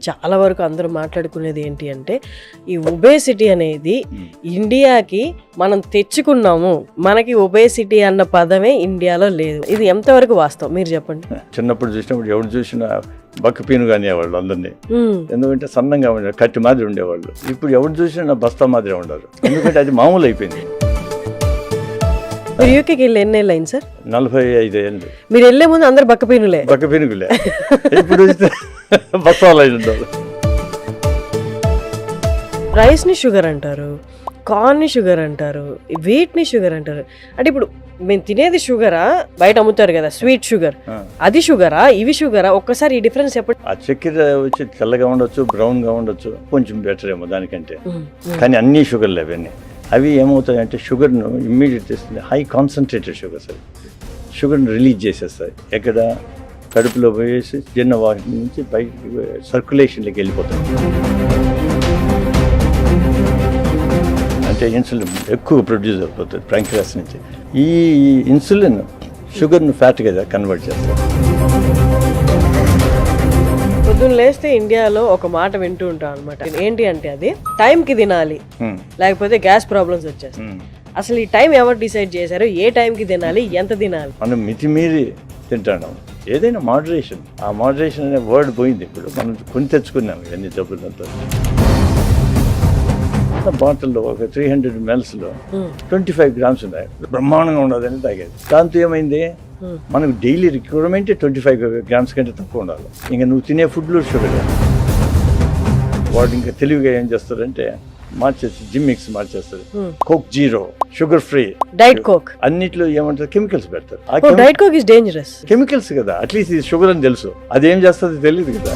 చాలా వరకు అందరూ మాట్లాడుకునేది ఏంటి అంటే ఈ ఒబేసిటీ అనేది ఇండియాకి మనం తెచ్చుకున్నాము, మనకి ఒబేసిటీ అన్న పదమే ఇండియాలో లేదు. ఇది ఎంతవరకు వాస్తవం మీరు చెప్పండి. చిన్నప్పుడు చూసినప్పుడు ఎవరు చూసినా బక్కపీనుగా అనేవాళ్ళు అందరినీ, ఎందుకంటే సన్నంగా ఉండేవాళ్ళు, కట్టి మాదిరి ఉండేవాళ్ళు. ఇప్పుడు ఎవరు చూసినా బస్తా మాదిరి ఉండరు, ఎందుకంటే అది మామూలు అయిపోయింది. మీరు యూకేకి వెళ్ళి ఎన్ని ఏళ్ళు అయింది సార్? 45 ఏళ్ళు. మీరు వెళ్ళే ముందు అందరు బక్కపీనులే. ఇప్పుడు బస్తాలు అయి ఉండవు. రైస్ ని షుగర్ అంటారు, కార్న్ ని షుగర్ అంటారు, వీట్ ని షుగర్ అంటారు. అంటే ఇప్పుడు మేము తినేది షుగరా, బయట అమ్ముతారు కదా స్వీట్ షుగర్, అది షుగరా, ఇవి షుగరా? ఒక్కసారి ఈ డిఫరెన్స్ చెప్పండి. ఆ చక్కెర వచ్చి తెల్లగా ఉండొచ్చు, బ్రౌన్ గా ఉండొచ్చు, కొంచెం బెటర్ ఏమో దానికంటే, కానీ అన్ని షుగర్లు అవన్నీ. అవి ఏమవుతాయంటే షుగర్ను ఇమ్మీడియట్ చేస్తుంది, హై కాన్సన్ట్రేటెడ్ షుగర్స్. అవి షుగర్ని రిలీజ్ చేసేస్తాయి, ఎక్కడ కడుపులో పోయేసి చిన్న వాటి నుంచి బయట సర్క్యులేషన్లోకి వెళ్ళిపోతాయి. అంటే ఇన్సులిన్ ఎక్కువ ప్రొడ్యూస్ అయిపోతుంది ప్యాంక్రియాస్ నుంచి. ఈ ఇన్సులిన్ షుగర్ను ఫ్యాట్గా కన్వర్ట్ చేస్తారు. పొద్దున్న లేస్తే ఇండియాలో ఒక మాట వింటూ ఉంటాం అనమాట, ఏంటి అంటే అది టైంకి తినాలి, లేకపోతే గ్యాస్ ప్రాబ్లమ్స్ వచ్చేస్తాయి. అసలు ఈ టైం ఎవరు డిసైడ్ చేశారు? ఏ టైంకి తినాలి, ఎంత తినాలి? మనం మితిమీరి తింటాం. ఏదైనా మోడరేషన్, ఆ మోడరేషన్ అనే వర్డ్ పోయింది. ఇప్పుడు మనం కొని తెచ్చుకున్నాం ఇవన్నీ జబ్బులంతా. బాటిల్లో ఒక 300 ml 25 grams ఉన్నాయి, బ్రహ్మాండంగా ఉండదని తాగేది. దాంతో ఏమైంది, మనకు డైలీ రిక్వైర్మెంట్ 25 grams కంటే తక్కువ ఉండాలి. ఇంకా నువ్వు తినే ఫుడ్లో షుగర్. వాడు ఇంకా తెలివిగా ఏం చేస్తారంటే మార్చేసి జిమ్ మిక్స్ మార్చేస్తారు. Coke zero, sugar free, diet coke, అన్నిట్లో ఏమంటారు కెమికల్స్ పెడతారు. Diet coke is dangerous. Chemicals కదా, అట్లీస్ట్ ఇది షుగర్ అని తెలుసు, అదేం చేస్తుంది తెలియదు కదా.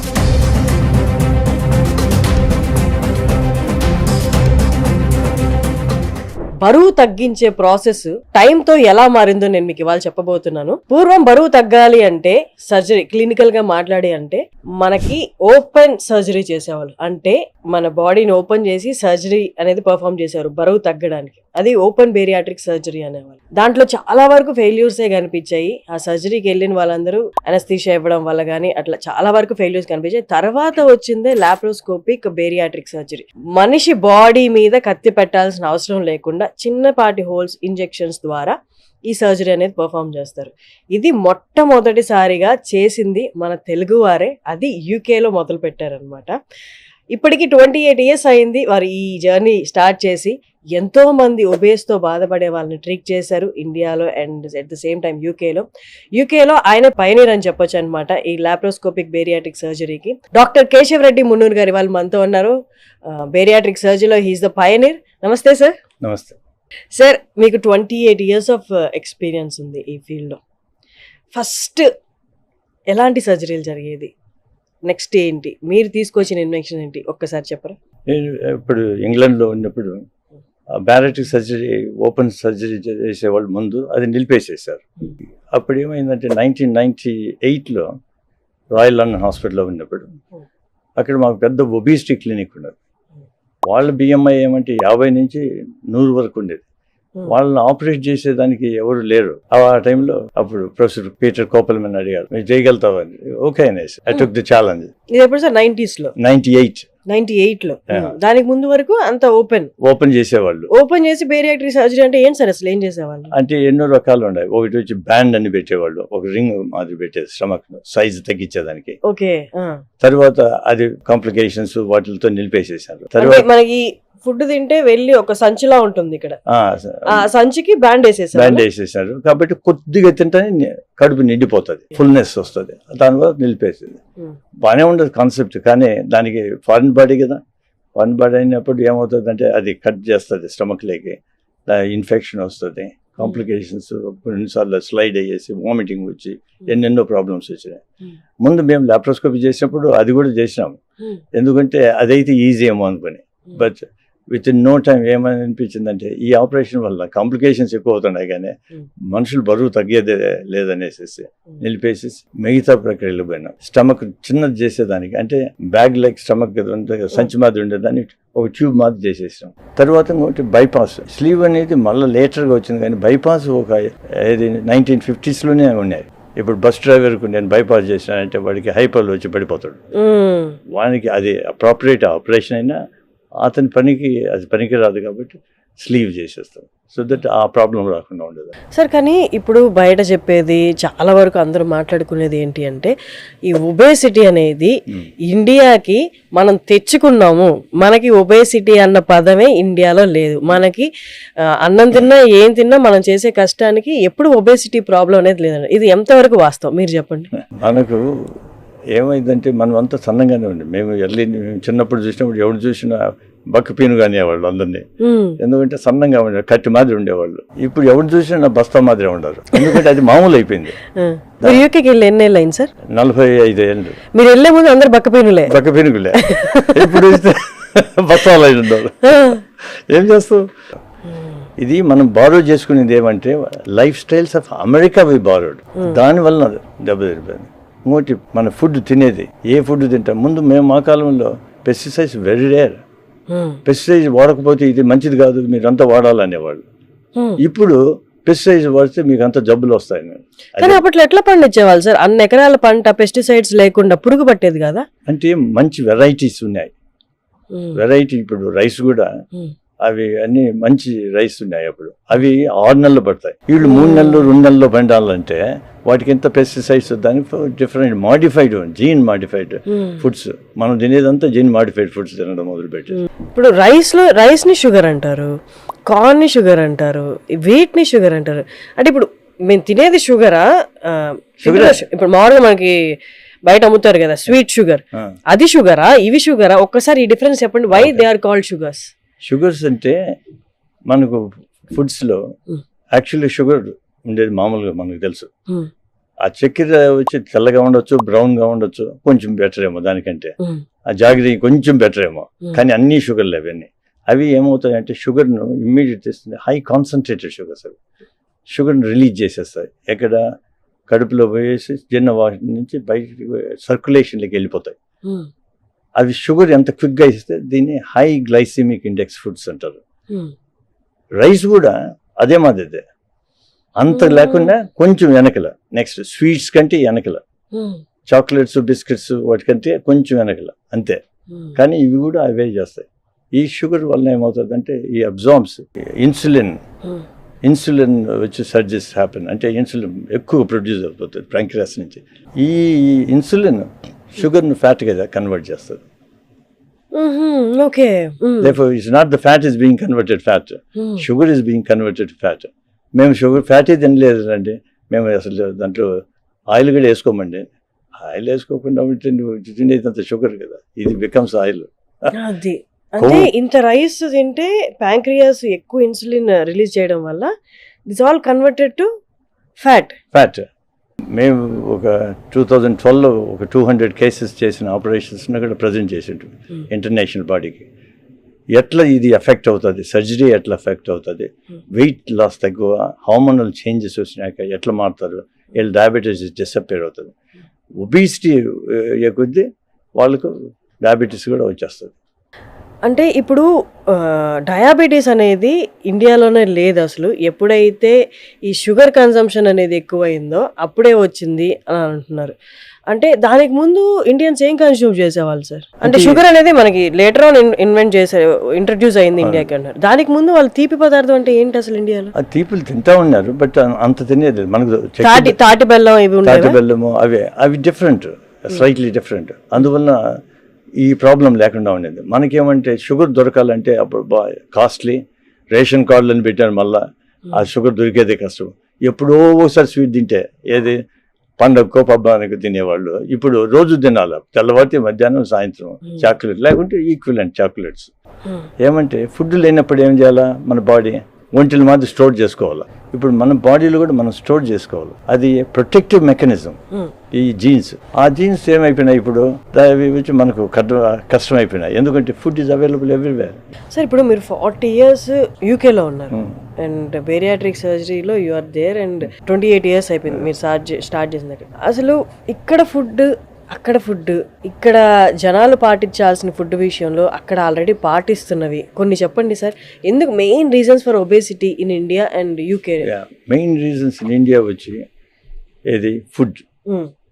బరువు తగ్గించే ప్రాసెస్ టైంతో ఎలా మారిందో నేను మీకు ఇవాళ చెప్పబోతున్నాను. పూర్వం బరువు తగ్గాలి అంటే సర్జరీ, క్లినికల్ గా మాట్లాడి అంటే మనకి ఓపెన్ సర్జరీ చేసేవాళ్ళు. అంటే మన బాడీని ఓపెన్ చేసి సర్జరీ అనేది పర్ఫామ్ చేసేవారు బరువు తగ్గడానికి. అది ఓపెన్ బేరియాట్రిక్ సర్జరీ అనేవాళ్ళు. దాంట్లో చాలా వరకు ఫెయిల్యూర్సే కనిపించాయి. ఆ సర్జరీకి వెళ్ళిన వాళ్ళందరూ అనస్థీషియా ఇవ్వడం వల్ల కానీ అట్లా చాలా వరకు ఫెయిల్యూర్స్ కనిపించాయి. తర్వాత వచ్చిందే లాప్రోస్కోపిక్ బేరియాట్రిక్ సర్జరీ. మనిషి బాడీ మీద కత్తి పెట్టాల్సిన అవసరం లేకుండా చిన్నపాటి హోల్స్, ఇంజెక్షన్స్ ద్వారా ఈ సర్జరీ అనేది పర్ఫామ్ చేస్తారు. ఇది మొట్టమొదటిసారిగా చేసింది మన తెలుగు వారే. అది యూకేలో మొదలు పెట్టారనమాట. ఇప్పటికి 28 years అయింది వారు ఈ జర్నీ స్టార్ట్ చేసి. ఎంతో మంది ఒబేస్తో బాధపడే వాళ్ళని ట్రీట్ చేశారు ఇండియాలో and at the same time యూకేలో ఆయన పైనీర్ అని చెప్పొచ్చు అనమాట ఈ లాప్రోస్కోపిక్ బేరియాట్రిక్ సర్జరీకి. డాక్టర్ కేశవ్ రెడ్డి మున్నూరు గారి వాళ్ళు మనతో ఉన్నారు. బేరియాట్రిక్ సర్జరీలో హీఈస్ ద పైనీర్. నమస్తే సార్. నమస్తే సార్. మీకు 28 years ఆఫ్ ఎక్స్పీరియన్స్ ఉంది ఈ ఫీల్డ్లో. ఫస్ట్ ఎలాంటి సర్జరీలు జరిగేది, నెక్స్ట్ ఏంటి, మీరు తీసుకొచ్చిన ఇన్వెన్షన్ ఏంటి, ఒక్కసారి చెప్పరా? నేను ఇప్పుడు ఇంగ్లాండ్లో ఉన్నప్పుడు బ్యారియాట్రిక్ సర్జరీ, ఓపెన్ సర్జరీ చేసేవాళ్ళు ముందు అది నిలిపేసేసారు. అప్పుడు ఏమైందంటే 1998లో రాయల్ లండన్ హాస్పిటల్లో ఉన్నప్పుడు అక్కడ మాకు పెద్ద ఒబిసిటీ క్లినిక్ ఉన్నది. వాళ్ళ బిఎంఐ ఏమంటే 50 నుంచి 100 వరకు ఉండేది. వాళ్ళని ఆపరేట్ చేసేదానికి ఎవరు లేరు. ఆ టైంలో అప్పుడు ప్రొఫెసర్ పీటర్ కోపల్మన్ అడిగారు, మీరు చేయగలుగుతావు అని. ఓకే అనేసి ఐ టుక్ ది ఛాలెంజ్. ఇది ఎప్పుడు సార్? 98లో. దానికి ముందు వరకు అంత ఓపెన్ చేసేవాళ్ళు. ఓపెన్ చేసి బేరియాట్రిక్ సర్జరీ అంటే ఏంటి సార్? అసలు ఏం చేసేవాళ్ళు అంటే ఎన్నో రకాలు ఉన్నాయి. ఒకటి వచ్చి బ్యాండ్ అని పెట్టేవాళ్ళు, ఒక రింగ్ మాదిరి పెట్టేది స్టమక్ సైజ్ తగ్గించేదానికి. ఓకే. తర్వాత అది కాంప్లికేషన్స్ వాటితో నిలిపేసేసారు. తర్వాత మనకి ఫుడ్ తింటే వెళ్ళి ఒక సంచిలా ఉంటుంది ఇక్కడ, ఆ సంచికి బ్యాండ్ వేసేసారు. కాబట్టి కొద్దిగా తింటే కడుపు నిండిపోతుంది, ఫుల్నెస్ వస్తుంది, దానివల్ల నిలిపేసేది. బాగానే ఉండదు కాన్సెప్ట్, కానీ దానికి ఫారిన్ బాడీ కదా. ఫారిన్ బాడీ అయినప్పుడు ఏమవుతుంది అంటే అది కట్ చేస్తుంది స్టమక్లోకి, ఇన్ఫెక్షన్ వస్తుంది, కాంప్లికేషన్స్, కొన్నిసార్లు స్లైడ్ అయ్యేసి వామిటింగ్ వచ్చి ఎన్నెన్నో ప్రాబ్లమ్స్ వచ్చినాయి. ముందు మేము లాప్రోస్కోపీ చేసినప్పుడు అది కూడా చేసినాము, ఎందుకంటే అదైతే ఈజీ ఏమో అనుకుని. But within no time ఏమని అనిపించిందంటే ఈ ఆపరేషన్ వల్ల కాంప్లికేషన్స్ ఎక్కువ అవుతున్నాయి, కానీ మనుషులు బరువు తగ్గేదే లేదనేసి నిలిపేసి మిగతా ప్రక్రియలు పోయినాం. స్టమక్ చిన్నది చేసేదానికి, అంటే బ్యాగ్ లైక్ స్టమక్ సంచి మాదిరి ఉండేదాన్ని ఒక ట్యూబ్ మాదిరి చేసేసాం. తర్వాత ఇంకోటి బైపాస్. స్లీవ్ అనేది మళ్ళీ లేటర్గా వచ్చింది, కానీ బైపాస్ ఒక 1950s ఉన్నాయి. ఇప్పుడు బస్ డ్రైవర్కు నేను బైపాస్ చేసినానంటే వాడికి హైపర్లు వచ్చి పడిపోతాడు. వానికి అది అప్రాపరియేట్ ఆపరేషన్ అయినా అతని పనికి అది పనికి రాదు కాబట్టి స్లీవ్ చేసేస్తాం. సో దట్ ఆ ప్రాబ్లం రాకుండా ఉండదు సార్. కానీ ఇప్పుడు బయట చెప్పేది చాలా వరకు అందరూ మాట్లాడుకునేది ఏంటి అంటే ఈ ఒబేసిటీ అనేది ఇండియాకి మనం తెచ్చుకున్నాము, మనకి ఒబేసిటీ అన్న పదమే ఇండియాలో లేదు. మనకి అన్నం తిన్నా ఏం తిన్నా మనం చేసే కష్టానికి ఎప్పుడు ఒబేసిటీ ప్రాబ్లం అనేది లేదండి. ఇది ఎంతవరకు వాస్తవం మీరు చెప్పండి. మనకు ఏమైందంటే మనం అంతా సన్నంగానే ఉండి మేము చిన్నప్పుడు చూసినప్పుడు ఎవరు చూసినా బక్కపీనుగా అనేవాళ్ళు అందరినీ. ఎందుకంటే సన్నంగా ఉండేవాళ్ళు, కట్టి మాదిరి ఉండేవాళ్ళు. ఇప్పుడు ఎవరు చూసినా బస్తా మాదిరి ఉండరు, ఎందుకంటే అది మామూలు అయిపోయింది. మీరు యూకేకి వెళ్ళి ఎన్ని ఏళ్ళు అయింది సార్? 45 ఏళ్ళు. మీరు వెళ్ళే ముందు అందరు బక్కపీనులే. ఇప్పుడు బస్తాలు అయి ఉండవు. ఏం చేస్తావు? ఇది మనం బారో చేసుకునేది ఏమంటే life styles of America we borrowed. దానివల్ల దెబ్బతిరిపోయింది. ఇంకోటి మన ఫుడ్ తినేది, ఏ ఫుడ్ తింటాం. ముందు మేము మా కాలంలో పెస్టిసైడ్స్ వెరీ రేర్. పెస్టిసైడ్స్ వాడకపోతే ఇది మంచిది కాదు, మీరంతా వాడాలనేవాళ్ళు. ఇప్పుడు పెస్టిసైడ్స్ వాడితే మీకు అంత జబ్బులు వస్తాయి. కానీ అప్పట్లో ఎట్లా పండించేవాళ్ళు సార్? అన్ని ఎకరాల పంట పెస్టిసైడ్స్ లేకుండా పురుగు పట్టేది కదా. అంటే మంచి వెరైటీస్ ఉన్నాయి. వెరైటీ ఇప్పుడు రైస్ కూడా అవి అన్ని మంచి రైస్ ఉన్నాయి. అప్పుడు అవి 6 నెలలు పడతాయి. వీళ్ళు 3 నెలలు 2 నెలల్లో పండాలంటే వాటికి ఎంత పెస్టిసైడ్స్, దానికి different modified gene modified foods. మనం తినేదంతా జీన్ మాడిఫైడ్ ఫుడ్స్ తినడం మొదలుపెట్టి. ఇప్పుడు రైస్ ని షుగర్ అంటారు, కార్న్ ని షుగర్ అంటారు, వీట్ ని షుగర్ అంటారు. అంటే ఇప్పుడు మేము తినేది షుగరా? ఇప్పుడు మామూలుగా మనకి బయట అమ్ముతారు కదా స్వీట్ షుగర్, అది షుగరా ఇవి షుగరా? ఒక్కసారి ఈ డిఫరెన్స్ చెప్పండి. Why they are called sugars? Sugars అంటే మనకు ఫుడ్స్లో యాక్చువల్లీ షుగర్ ఉండేది మామూలుగా మనకు తెలుసు. ఆ చక్కెర వచ్చి తెల్లగా ఉండొచ్చు, బ్రౌన్గా ఉండొచ్చు, కొంచెం బెటర్ ఏమో దానికంటే. ఆ జాగ్రీ కొంచెం బెటర్ ఏమో, కానీ అన్ని షుగర్లు అవన్నీ. అవి ఏమవుతాయంటే షుగర్ను ఇమ్మీడియట్ తెస్తుంది. హై కాన్సన్ట్రేటెడ్ షుగర్స్ అవి షుగర్ని రిలీజ్ చేసేస్తాయి. ఎక్కడ కడుపులో పోయేసి జీర్ణవాహి నుంచి బయటికి సర్క్యులేషన్లోకి వెళ్ళిపోతాయి. అవి షుగర్ ఎంత క్విక్గా ఇస్తే దీన్ని హై గ్లైసిమిక్ ఇండెక్స్ ఫుడ్స్ అంటారు. రైస్ కూడా అదే మాదిరిదే, అంత లేకుండా కొంచెం వెనకల. నెక్స్ట్ స్వీట్స్ కంటే వెనకల, చాక్లెట్స్ బిస్కెట్స్ వాటికంటే కొంచెం వెనకల అంతే. కానీ ఇవి కూడా అవే చేస్తాయి. ఈ షుగర్ వల్ల ఏమవుతుందంటే ఈ అబ్జార్బ్స్ ఇన్సులిన్ వచ్చి సర్జెస్ హ్యాపెన్. అంటే ఇన్సులిన్ ఎక్కువ ప్రొడ్యూస్ అవుతుంది ప్యాంక్రియాస్ నుంచి. ఈ ఇన్సులిన్ షుగర్ను ఫ్యాట్గా కన్వర్ట్ చేస్తుంది. Therefore, it's not the fat is being converted fat. Sugar is being converted fat. మేము షుగర్ ఫ్యాట్ తినలేదు అండి. మేము అసలు దాంట్లో ఆయిల్ కూడా వేసుకోమండి. ఆయిల్ వేసుకోకుండా తినేదంత షుగర్ కదా, ఇది బికమ్స్ ఆయిల్. అది అంటే ఇంత రైస్ తింటే ప్యాంక్రియాస్ ఎక్కువ ఇన్సులిన్ రిలీజ్ చేయడం వల్ల this all converted to fat. మేము ఒక 2012లో ఒక 200 కేసెస్ చేసిన ఆపరేషన్స్ని కూడా ప్రజెంట్ చేసిండు ఇంటర్నేషనల్ బాడీకి. ఎట్లా ఇది ఎఫెక్ట్ అవుతుంది, సర్జరీ ఎట్లా ఎఫెక్ట్ అవుతుంది, వెయిట్ లాస్ తక్కువ, హార్మోనల్ చేంజెస్ వచ్చినాక ఎట్లా మారుతారు, వీళ్ళు డయాబెటీస్ డిసప్పేర్ అవుతుంది. ఒబిసిటీ కొద్దీ వాళ్ళకు డయాబెటీస్ కూడా వచ్చేస్తుంది. అంటే ఇప్పుడు డయాబెటీస్ అనేది ఇండియాలోనే లేదు అసలు. ఎప్పుడైతే ఈ షుగర్ కన్సంప్షన్ అనేది ఎక్కువైందో అప్పుడే వచ్చింది అని అంటున్నారు. అంటే దానికి ముందు ఇండియన్స్ ఏం కన్స్యూమ్ చేసేవాళ్ళు సార్? అంటే షుగర్ అనేది మనకి లేటర్ ఆన్ ఇంట్రడ్యూస్ అయింది ఇండియాకి అంటారు. దానికి ముందు వాళ్ళు తీపి పదార్థం అంటే ఏంటి అసలు ఇండియాలో? తీపులు తింటా ఉన్నారు, బట్ అంత తినేది మనకు. తాటి బెల్లం ఇవి తాటి బెల్లము అవి డిఫరెంట్, స్లైట్లీ డిఫరెంట్. అందువల్ల ఈ ప్రాబ్లం లేకుండా ఉండేది. మనకేమంటే షుగర్ దొరకాలంటే అప్పుడు కాస్ట్లీ, రేషన్ కార్డులను పెట్టారు. మళ్ళీ ఆ షుగర్ దొరికేదే కష్టం. ఎప్పుడో ఒకసారి స్వీట్ తింటే, ఏది పండగకో పబ్బానికి తినేవాళ్ళు. ఇప్పుడు రోజు తినాలి, తెల్లవారితే మధ్యాహ్నం సాయంత్రం చాక్లెట్, లేకుంటే ఈక్విలెంట్ చాక్లెట్స్. ఏమంటే ఫుడ్ లేనప్పుడు ఏం చేయాలా, మన బాడీ ఒంటిల మాత్రం స్టోర్ చేసుకోవాలి. ఇప్పుడు మన బాడీలో కూడా మనం స్టోర్ చేసుకోవాలి. అది ప్రొటెక్టివ్ మెకానిజం. ఈ జీన్స్, ఆ జీన్స్ ఏమైపోయినాయి ఇప్పుడు అవి వచ్చి మనకు కష్టం అయిపోయినాయి. ఎందుకంటే food is available everywhere. Sir ఇప్పుడు మీరు 40 years యూకేలో ఉన్నారు అండ్ బేరియాట్రిక్ సర్జరీలో you are there and 28 years అయిపోయింది మీరు స్టార్ట్ చేసినట్టు. అసలు ఇక్కడ ఫుడ్, అక్కడ ఫుడ్, ఇక్కడ జనాలు పాటించాల్సిన ఫుడ్ విషయంలో అక్కడ ఆల్రెడీ పాటిస్తున్నవి కొన్ని చెప్పండి సార్. ఎందుకు main reasons for obesity in India and UK? Main reasons in India వచ్చి ఏది food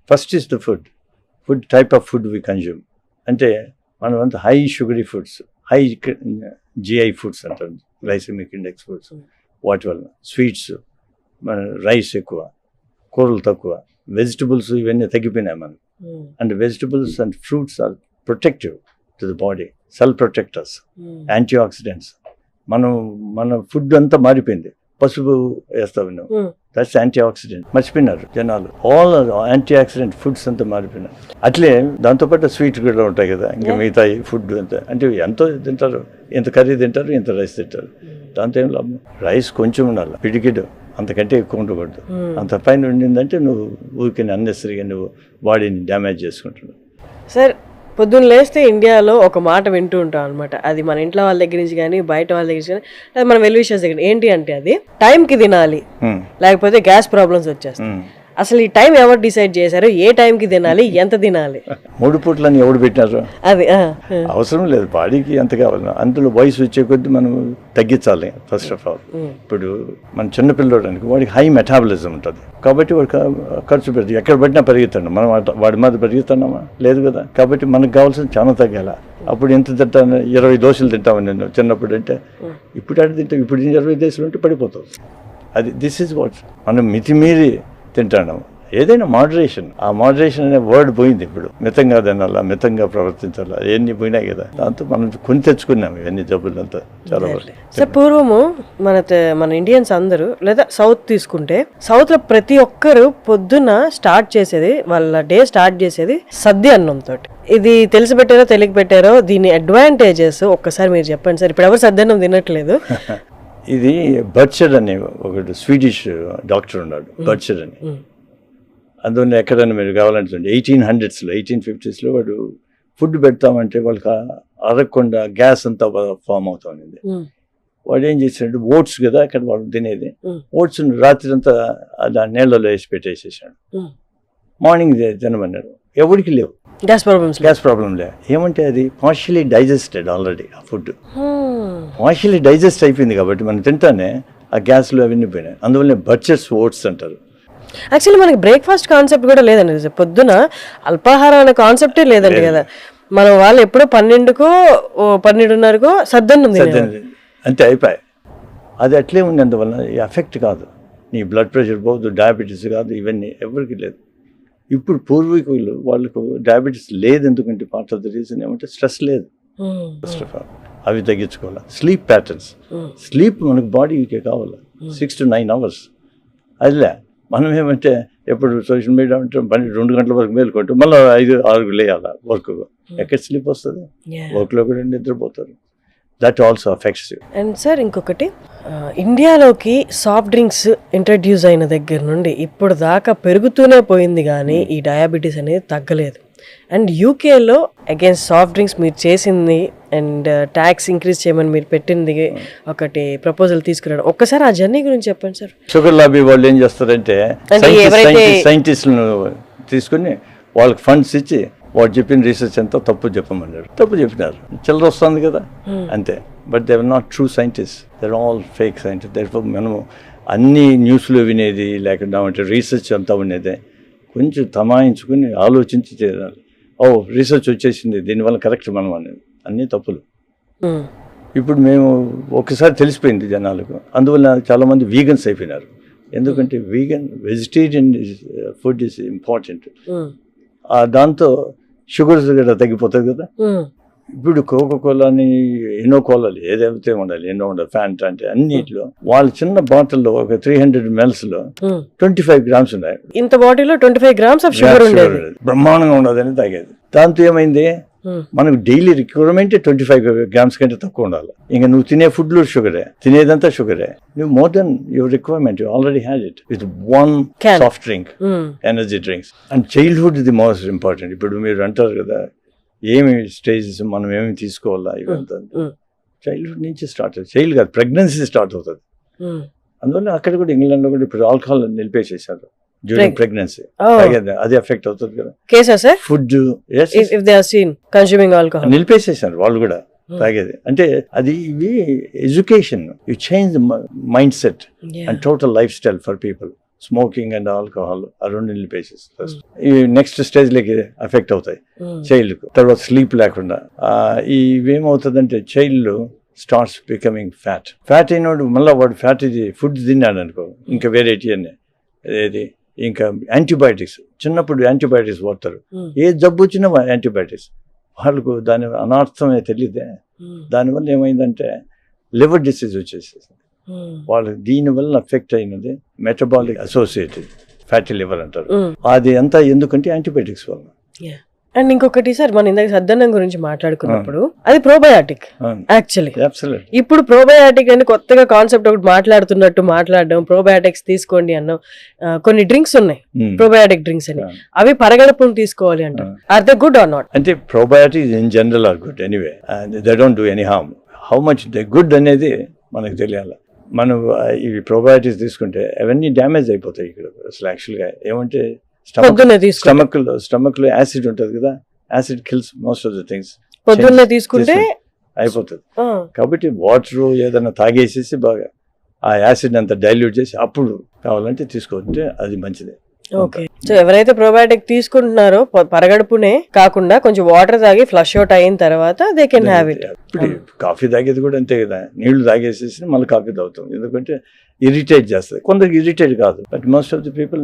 first is the food type of food we consume. అంటే మనం అంతా high sugary foods, high GI foods అంటారు, గ్లైసెమిక్ ఇండెక్స్ ఫుడ్స్. వాటి వల్ల sweets, మన rice ఎక్కువ, కూరలు తక్కువ, వెజిటబుల్స్ ఇవన్నీ తగ్గిపోయినాయి మనం. And vegetables and fruits are protective to the body, cell protectors, anti oxidants. మన ఫుడ్ అంతా మారిపోయింది. పసుపు వేస్తావు నువ్వు, దట్స్ యాంటీ ఆక్సిడెంట్. మర్చిపోయినారు జనాలు. ఆల్ యాంటీ ఆక్సిడెంట్ ఫుడ్స్ అంతా మారిపోయినారు. అట్లే దాంతోపాటు స్వీట్ కూడా ఉంటాయి కదా, ఇంకా మిగతా ఫుడ్ అంతా. అంటే ఎంతో తింటారు, ఇంత కర్రీ తింటారు, ఇంత రైస్ తింటారు. దాంతో ఏం లాభం? రైస్ కొంచెం ఉండాలి, పిడికిడు, అంతకంటే ఎక్కువ ఉండకూడదు. అంత పైన ఉండిందంటే నువ్వు ఊరికే అన్నెసరిగా నువ్వు బాడీని డ్యామేజ్ చేసుకుంటున్నావు. సార్, పొద్దున్న లేస్తే ఇండియాలో ఒక మాట వింటూ ఉంటాం అనమాట. అది మన ఇంట్లో వాళ్ళ దగ్గర నుంచి కానీ, బయట వాళ్ళ దగ్గర నుంచి కానీ, అది మన వెల్ విషర్స్ దగ్గర. ఏంటి అంటే అది టైంకి తినాలి, లేకపోతే గ్యాస్ ప్రాబ్లమ్స్ వచ్చేస్తాయి. అసలు ఈ టైం ఎవరు డిసైడ్ చేశారు? ఏ టైంకి తినాలి, ఎంత తినాలి? 3 పూట్లని ఎవరు పెట్టినారు? అది అవసరం లేదు, బాడీకి ఎంత కావాలి. అందులో వయసు వచ్చే కొద్దీ మనం తగ్గించాలి. ఫస్ట్ ఆఫ్ ఆల్ ఇప్పుడు మన చిన్నపిల్లడానికి వాడికి హై మెటాబలిజం ఉంటుంది కాబట్టి వాడికి ఖర్చు పెడుతుంది. ఎక్కడ పట్టినా పెరుగుతాడు. మనం వాడి మీద పెరుగుతున్నామా? లేదు కదా. కాబట్టి మనకు కావాల్సింది చాలా తగ్గాల. అప్పుడు ఎంత తింటాను? 20 దోశలు తింటామని నేను చిన్నప్పుడు. అంటే ఇప్పుడు అటు తింటాం. ఇప్పుడు 20 దోశలు ఉంటే పడిపోతావు. అది దిస్ ఈజ్ వాట్ మనం మితిమీరి తింటాను. ఏదైనా మోడరేషన్, ఆ మోడరేషన్ అనే వర్డ్ పోయింది. ఇప్పుడు మితంగా తినాలా, మితంగా ప్రవర్తించాలా, అవన్నీ పోయినాయి కదా. దాంతో మనం కొని తెచ్చుకున్నాం ఇవన్నీ జబ్బులంతా చాలా వరకు. సార్, పూర్వము మన ఇండియన్స్ అందరూ, లేదా సౌత్ తీసుకుంటే, సౌత్ లో ప్రతి ఒక్కరు పొద్దున్న స్టార్ట్ చేసేది, వాళ్ళ డే స్టార్ట్ చేసేది సద్ది అన్నంతో. ఇది తెలిసి పెట్టారో తెలియక పెట్టారో, దీని అడ్వాంటేజెస్ ఒక్కసారి మీరు చెప్పండి సార్. ఇప్పుడు ఎవరు సద్ది అన్నం తినట్లేదు. ఇది బర్చర్ అనే ఒకటి స్వీడిష్ డాక్టర్ ఉన్నాడు, బర్చర్ అని. అందువల్ల ఎక్కడైనా మీరు కావాలంటే 1800s, 1850s వాడు ఫుడ్ పెడతామంటే వాళ్ళకి అరగకుండా గ్యాస్ అంతా ఫామ్ అవుతా ఉంది. వాడు ఏం చేశాడు, ఓట్స్ కదా అక్కడ వాళ్ళు తినేది, ఓట్స్ రాత్రి అంతా నీళ్ళలో వేసి పెట్టేసేసాడు. మార్నింగ్ తినమన్నాడు. ఎవరికి లేవు గ్యాస్ ప్రాబ్లం లేదు. ఏమంటే అది పార్షియలీ డైజెస్టెడ్ ఆల్రెడీ. ఆ ఫుడ్ పార్షియలీ డైజెస్ట్ అయిపోయింది కాబట్టి మనం తింటానే ఆ గ్యాస్లో అవన్నీ పోయినాయి. అందువల్ల బర్చర్స్ ఓట్స్ అంటారు. యాక్చువల్లీ మనకి బ్రేక్ఫాస్ట్ కాన్సెప్ట్ కూడా లేదండి. పొద్దున అల్పాహారం అనే కాన్సెప్టే లేదండి కదా. మనం వాళ్ళు ఎప్పుడో 12కో 12:30కో సద్దన్నం అంతే అయిపోయాయి. అది అట్లే ఉంది. అందువల్ల ఎఫెక్ట్ కాదు, నీ బ్లడ్ ప్రెషర్ పోదు, డయాబెటీస్ కాదు, ఇవన్నీ ఎవరికి లేదు. ఇప్పుడు పూర్వీకులు వాళ్ళకు డయాబెటీస్ లేదు. ఎందుకంటే పార్ట్ ఆఫ్ ద రీజన్ ఏమంటే స్ట్రెస్ లేదు. ఫస్ట్ ఆఫ్ ఆల్ అవి తగ్గించుకోవాలి. స్లీప్ ప్యాటర్న్స్, స్లీప్ మనకు బాడీకి కావాలి 6 to 9 hours. అదిలే మనం ఏమంటే ఎప్పుడు సోషల్ మీడియా అంటే 2 గంటల వరకు మేలుకుంటూ మళ్ళీ 5-6 లేయాలి వర్క్. ఎక్కడ స్లీప్ వస్తుంది? వర్క్లో కూడా నిద్రపోతారు. That also affects you. And sir, ఇంకొకటి, ఇండియాలోకి సాఫ్ట్ డ్రింక్స్ ఇంట్రడ్యూస్ అయిన దగ్గర నుండి ఇప్పుడు దాకా పెరుగుతూనే పోయింది, కానీ ఈ డయాబెటీస్ అనేది తగ్గలేదు. అండ్ యూకేలో అగైన్స్ సాఫ్ట్ డ్రింక్స్ మీరు చేసింది అండ్ ట్యాక్స్ ఇంక్రీజ్ చేయమని మీరు పెట్టింది ఒకటి ప్రపోజల్ తీసుకురావడం, ఒక్కసారి ఆ జర్నీ గురించి చెప్పండి సార్. షుగర్ లాబీ వాళ్ళు ఏం చేస్తారంటే సైంటిస్టులను తీసుకుని వాళ్ళకి ఫండ్స్ ఇచ్చి వాడు చెప్పిన రీసెర్చ్ అంతా తప్పు చెప్పమన్నారు. తప్పు చెప్పినారు, చిల్లర వస్తుంది కదా అంతే. But they are not true scientist, they are all fake scientist. Therefore మనము అన్ని న్యూస్లో వినేది లేకుండా అంటే రీసెర్చ్ అంతా ఉండేదే కొంచెం తమాయించుకుని ఆలోచించి చేయాలి. ఓ రీసెర్చ్ వచ్చేసింది, దీనివల్ల కరెక్ట్ మనం అనేది అన్నీ తప్పులు. ఇప్పుడు మేము ఒకసారి తెలిసిపోయింది జనాలకు. అందువల్ల చాలామంది వీగన్స్ అయిపోయినారు. ఎందుకంటే వెజిటేరియన్ ఫుడ్ ఈజ్ ఇంపార్టెంట్. దాంతో షుగర్స్ కూడా తగ్గిపోతుంది కదా. ఇప్పుడు కోకోకోలాని ఎన్నో కోలాలు ఏదైతే ఉండాలి, ఎన్నో ఉండాలి, ఫ్యాంట్ అంటే అన్నిట్లో వాళ్ళ చిన్న బాటిల్లో ఒక 300 ml 25 grams ఉన్నాయి. ఇంత బాటిల్లో 25 grams ఆఫ్ షుగర్ ఉండేది, బ్రహ్మాండంగా ఉండదని తాగేది. దాంతో ఏమైంది, మనకు డైలీ రిక్వైర్మెంట్ 25 grams కంటే తక్కువ ఉండాలి. ఇంకా నువ్వు తినే ఫుడ్ లో షుగరే, తినేదంతా షుగరే. నువ్వు more than your requirement you already had it with one soft drink, energy drinks. And childhood the most important. ఇప్పుడు మీరు అంటారు కదా ఏమి స్టేజెస్ మనం ఏమి తీసుకోవాలా, ఇవంతా చైల్డ్హుడ్ నుంచి స్టార్ట్ అవుతుంది. చైల్డ్ కాదు, ప్రెగ్నెన్సీ స్టార్ట్ అవుతుంది. అందువల్ల అక్కడ కూడా ఇంగ్లాండ్ లో కూడా ఇప్పుడు ఆల్కహాల్ నిలిపేసేసారు డ్యూరింగ్ ప్రెగ్నెన్సీ. అది ఎఫెక్ట్ అవుతుంది కదా. ఫుడ్ నిలిపేసేసారు వాళ్ళు కూడా తాగేది. అంటే అది ఇవి education, you change the mind set and total life style for people. Smoking and alcohol ఆ రెండు నిలిపేసేసి ఫస్ట్ ఇవి నెక్స్ట్ స్టేజ్లోకి ఎఫెక్ట్ అవుతాయి చైల్డ్కు. తర్వాత స్లీప్ లేకుండా ఇవేమవుతుందంటే చైల్డ్ స్టార్ట్స్ బికమింగ్ ఫ్యాట్ అయినోడు మళ్ళీ వాడు ఫ్యాట్ ఇది ఫుడ్ తిన్నాడు అనుకో ఇంకా వెరైటీ అని ఏది ఇంకా యాంటీబయాటిక్స్ చిన్నప్పుడు యాంటీబయాటిక్స్ వాడతారు. ఏ జబ్బు వచ్చినా యాంటీబయాటిక్స్ వాళ్ళకు దాని అనర్థమే తెలియదే. దానివల్ల ఏమైందంటే లివర్ డిసీజ్ వచ్చేసేసి వాళ్ళకి దీనివల్ల ఎఫెక్ట్ అయినది మెటబాలిక్ అసోసియేటెడ్ ఫ్యాటీ లివర్ అంటారు. అది అంతా ఎందుకంటే యాంటీబయాటిక్స్ వల్ల. అండ్ ఇంకొకటి సార్ మనం ఇందాక సద్దన్నం గురించి మాట్లాడుకున్నప్పుడు అది ప్రోబయాటిక్ యాక్చువల్లీ. ఇప్పుడు ప్రోబయాటిక్ అని కొత్తగా కాన్సెప్ట్ ఒకటి మాట్లాడడం ప్రోబయాటిక్స్ తీసుకోండి అన్నాం. కొన్ని డ్రింక్స్ ఉన్నాయి ప్రోబయాటిక్ డ్రింక్స్ అని, అవి పరగడుపును తీసుకోవాలి అంటారు. Are they good or not? అంటే probiotics in general are good anyway, they don't do any harm. How much they good అనేది మనకు తెలియాలి. మనం ఇవి ప్రోబయాటిక్స్ తీసుకుంటే అవన్నీ డ్యామేజ్ అయిపోతాయి ఇక్కడ అసలు. యాక్చువల్గా ఏమంటే స్టమక్ లో యాసిడ్ ఉంటది కదా, acid kills most of the things. పొద్దున్నే తీసుకుంటే అయిపోతుంది. కాబట్టి వాటర్ ఏదైనా తాగేసేసి బాగా ఆ యాసిడ్ అంతా డైల్యూట్ చేసి అప్పుడు కావాలంటే తీసుకోవచ్చు, అది మంచిది. ఓకే. సో ఎవరైతే ప్రోబయాటిక్ తీసుకుంటున్నారో పరగడుపునే కాకుండా కొంచెం వాటర్ తాగి ఫ్లష్ అవుట్ అయిన తర్వాత దే కెన్ హ్యావ్ ఇట్. ఇప్పుడు కాఫీ తాగేది కూడా అంతే కదా, నీళ్లు తాగేసేసి మళ్ళీ కాఫీ తాగుతాం. ఎందుకంటే ఇరిటేట్ చేస్తుంది. కొందరికి ఇరిటేట్ కాదు, but most of the people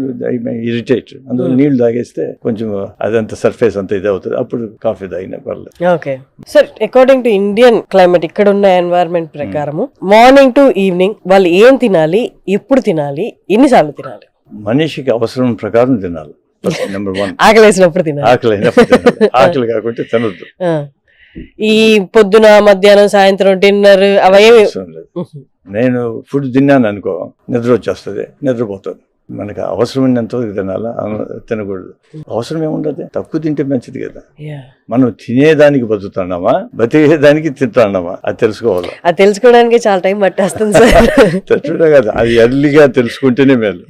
irritate. అందువల్ల నీళ్లు తాగేస్తే కొంచెం అదంతా సర్ఫేస్ అంతా ఇది అవుతుంది, అప్పుడు కాఫీ తాగిన పర్లేదు. Okay sir, according to Indian climate ఇక్కడ ఉన్న ఎన్వైరన్మెంట్ ప్రకారము మార్నింగ్ టు ఈవినింగ్ వాళ్ళు ఏం తినాలి, ఎప్పుడు తినాలి, ఎన్నిసార్లు తినాలి? మనిషికి అవసరం ప్రకారం తినాలి. నెంబర్ 1 ఆకలి వేసినప్పుడు తినాలి. ఆకలి అయినప్పుడు తినాలి. ఆకలి కాకుంటే తినద్దు. ఈ పొద్దున మధ్యాహ్నం సాయంత్రం డిన్నర్ అవేమి నేను ఫుడ్ తిన్నాను అనుకో నిద్ర వచ్చేస్తుంది, నిద్రపోతుంది. మనకి అవసరమైనంత తినాలా, తినకూడదు. అవసరం ఏముండదు, తక్కువ తింటే మంచిది కదా. మనం తినేదానికి బతుకుతున్నామా, బతికేదానికి తింటున్నామా, అది తెలుసుకోవాలి. అది తెలుసుకోవడానికి చాలా టైం పట్టేస్తుంది సార్. తట్టుడే కదా, అది ఎర్లీగా తెలుసుకుంటేనే మేలు.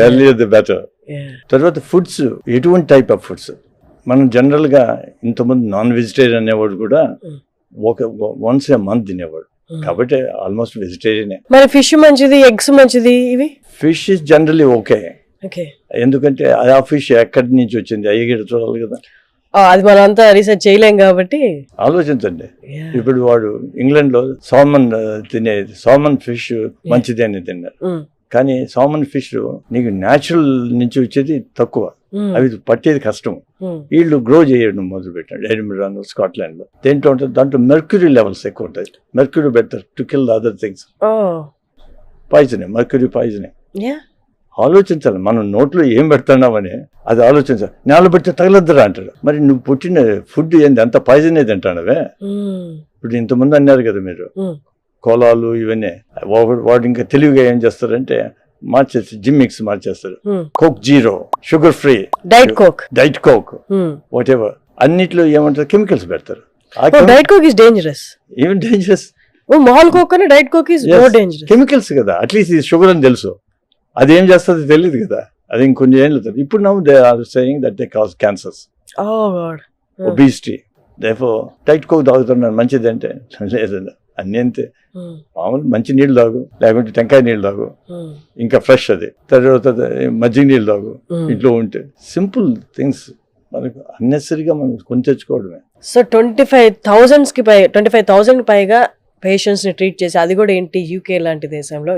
Early the better. తర్వాత ఫుడ్స్, ఎటువంటి టైప్ ఆఫ్ ఫుడ్స్. మనం జనరల్ గా ఇంతకుముందు నాన్ వెజిటేరియన్ అనేవాడు కూడా వన్స్ ఏ మంత్ తినేవాడు, కాబట్టి ఆల్మోస్ట్ వెజిటేరియనే. మరి ఫిష్ మంచిది, ఎగ్స్ మంచిది. ఇవి ఫిష్ ఇస్ జనరలీ ఓకే, ఎందుకంటే ఆ ఫిష్ ఎక్కడి నుంచి వచ్చింది అయ్యేగిడ చూడాలి కదా. అది మనం అంతా రీసెర్చ్ చేయలేం కాబట్టి ఆలోచించండి. ఇప్పుడు వాడు ఇంగ్లాండ్ లో సాల్మన్ ఫిష్ మంచిది అని తిన్నారు, కానీ సాల్మన్ ఫిష్ నీకు న్యాచురల్ నుంచి వచ్చేది తక్కువ, అవి పట్టేది కష్టం. వీళ్ళు గ్రో చేయడం మొదలు పెట్టాడు ఎడిన్బర్గ్, స్కాట్లాండ్ లో. దేంట్లో ఉంటుంది, దాంట్లో మెర్క్యూరీ లెవెల్స్ ఎక్కువ ఉంటాయి. Mercury better to kill other things. పాయిజనే, మెర్క్యూరీ పాయిజనే. ఆలోచించాలి, మనం నోట్లో ఏం పెడుతున్నామని అది ఆలోచించాలి. నేల పెడితే తగలద్దురా అంటాడు. మరి నువ్వు పుట్టిన ఫుడ్ ఏంది, అంత పాయిజన్ ఏది అంటానవే. ఇప్పుడు ఇంతమంది అన్నారు కదా మీరు, కోలాలు ఇవన్నీ. వాడు ఇంకా తెలివిగా ఏం చేస్తారంటే మార్చేసి జిమ్ మిక్స్ మార్చేస్తారు. Coke zero, sugar free, diet coke, whatever, అన్నిట్లో ఏమంటారు కెమికల్స్ పెడతారు. Diet coke is dangerous. Even dangerous. మాల్ కోక్ అని diet coke is more dangerous. Chemicals కదా, అట్లీస్ట్ ఇది షుగర్ అని తెలుసు, అదేం చేస్తుంది తెలియదు కదా. అది ఇంకొంచెం ఏం లేదు. ఇప్పుడు now they are saying that they cause cancers, obesity. Therefore diet Coke తాగుతున్నారు మంచిది అంటే లేదండి, అన్నీ అంతే. మామూలు మంచి నీళ్ళు తాగు, లేకుంటే టెంకాయ నీళ్ళు తాగు, ఇంకా ఫ్రెష్ అది. తర్వాత మజ్జిగ నీళ్ళు తాగు ఇంట్లో ఉంటే. సింపుల్ థింగ్స్ మనకు అన్నెసరీగా మనం కొని తెచ్చుకోవడమే. సో 25,000 పైగా పేషెంట్స్ ని ట్రీట్ చేసి, అది కూడా ఏంటి యూకే లాంటి దేశంలో.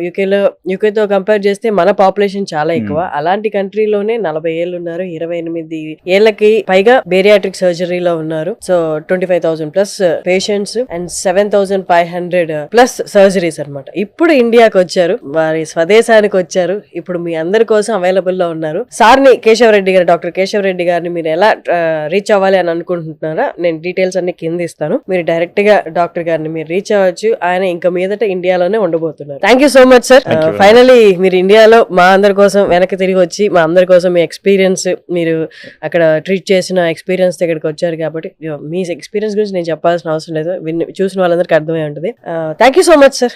యూకేతో కంపేర్ చేస్తే మన పాపులేషన్ చాలా ఎక్కువ. అలాంటి కంట్రీలోనే 40 ఏళ్ళు ఉన్నారు, 28 ఏళ్లకి పైగా బేరియాట్రిక్ సర్జరీలో ఉన్నారు. So 25,000 plus patients and 7,500 plus surgeries అనమాట. ఇప్పుడు ఇండియాకి వచ్చారు, వారి స్వదేశానికి వచ్చారు. ఇప్పుడు మీ అందరి కోసం అవైలబుల్ లో ఉన్నారు. సార్ని కేశవరెడ్డి గారు, డాక్టర్ కేశవరెడ్డి గారిని మీరు ఎలా రీచ్ అవ్వాలి అని అనుకుంటున్నారా, నేను డీటెయిల్స్ అన్ని కింద ఇస్తాను. మీరు డైరెక్ట్ గా డాక్టర్ గారిని మీరు రీచ్ అవ్వచ్చు. ఆయన ఇంకా మీదట ఇండియాలోనే ఉండబోతున్నారు. Thank you so much sir. Finally మీరు ఇండియాలో మా అందరి కోసం వెనక్కి తిరిగి వచ్చి మా అందరి కోసం మీ ఎక్స్పీరియన్స్, మీరు అక్కడ ట్రీట్ చేసిన ఎక్స్పీరియన్స్ ఇక్కడికి వచ్చారు కాబట్టి మీ ఎక్స్పీరియన్స్ గురించి నేను చెప్పాల్సిన అవసరం లేదు, చూసిన వాళ్ళందరికీ అర్థమై ఉంటుంది. Thank you so much sir.